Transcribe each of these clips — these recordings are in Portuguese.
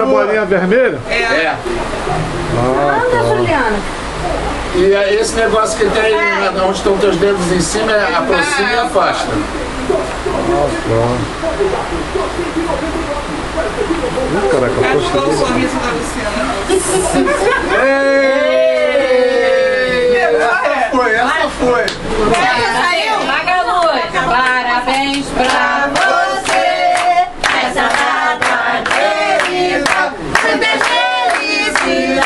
A bolinha vermelha? É. Anda, Juliana. E é esse negócio que tem onde estão teus dedos em cima, aproxima e afasta. Caraca, eu Achou o consegui. sorriso da Luciana. Essa foi. Parabéns pra você, essa data querida, muitas felicidades,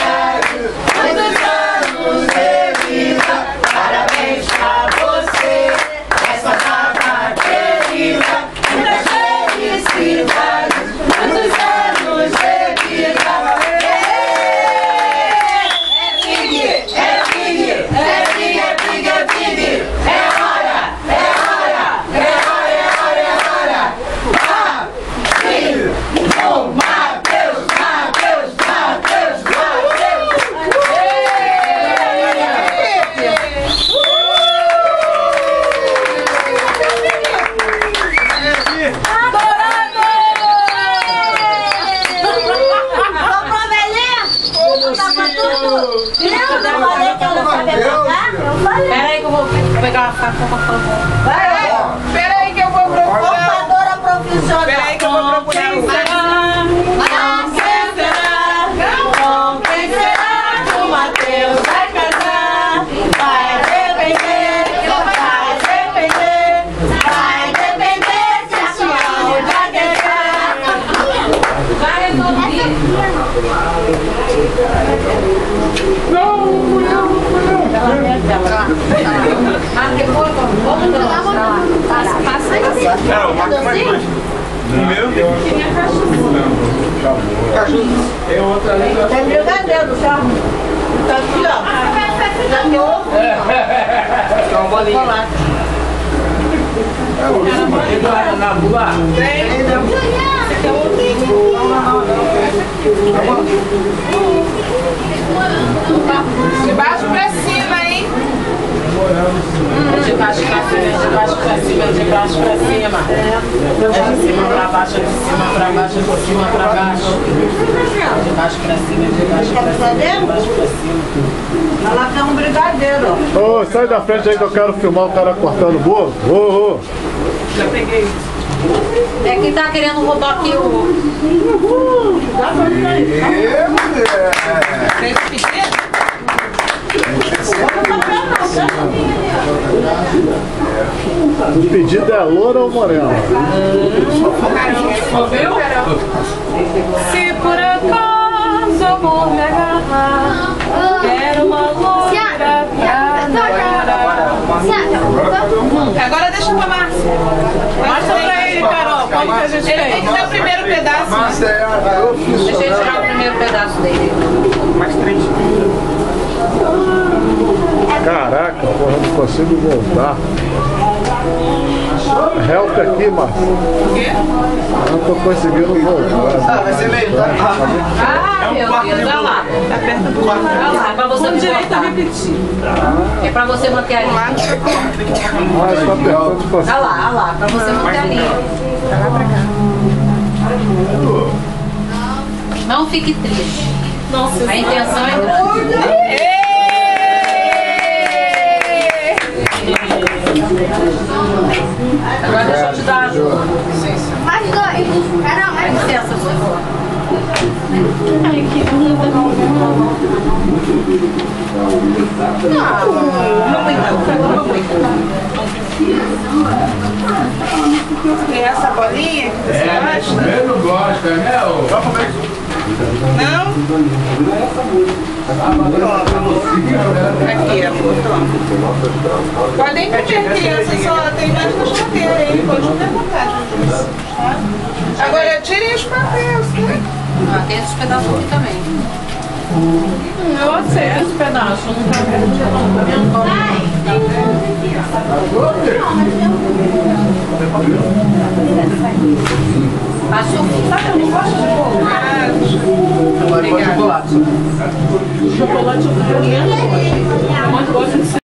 muitos anos de vida. Parabéns pra você, essa data querida, muitas felicidades, muitos anos de vida. Peraí que eu vou pegar a faca, por favor. Peraí que eu vou procurar. Portadora profissional. Peraí que eu vou procurar. Com quem será que o Matheus vai casar? Vai depender se a sua alma quebrar. Vai resolver. Passa aí. O meu tem Tem outra ali. Tem brigadeiro, já. Tá aqui, ó. Já tem outro. Tem uma bolinha. Na bula. De baixo pra cima, hein? De baixo pra cima, de baixo pra cima, de baixo pra cima. De cima pra baixo, de cima pra baixo, de cima pra baixo. De baixo pra cima, de baixo pra cima, de baixo pra cima. Ela tem um brigadeiro, ó. Ô, sai da frente aí que eu quero filmar o cara cortando o bolo. Ô. Já peguei. É que tá querendo roubar aqui o... Tem que pedir? O pedido é loura ou morena? Se por acaso eu vou me agarrar, quero uma loira pra namorar. Agora deixa pra Márcia. Mostra pra ele, Carol, como que a gente fez. Ele tem que dar o primeiro pedaço. Márcia é a oficial. Deixa eu tirar o primeiro pedaço dele. Mais 3. Caraca, porra, não consigo voltar. Help aqui, Márcio. O quê? Não tô conseguindo voltar. Vai ser meio. Ah, meu Deus, olha lá. Tá perto do lado. Olha lá, é pra você Com direito a voltar. repetir. É pra você manter a linha. Ah, está apertando de Olha lá, pra você manter a linha. Não fique triste. Nossa, A intenção é grande. Agora deixa eu te dar ajuda. Mais dois. Carol, mais licença, por favor. tem essa bolinha que você gosta? Eu não gosto, né? Não? Aqui, amor, toma. Podem comer, criança, só tem mais na geladeira, hein? Pode comer à vontade. Tá? Agora, tirem os papéis, né? Ah, tem esses pedaços aqui também. Eu aceito esse pedaço, não tá vendo? Acho que sabe, eu não gosto de bolo. Obrigada. Chocolate eu não gosto. Mas gosto de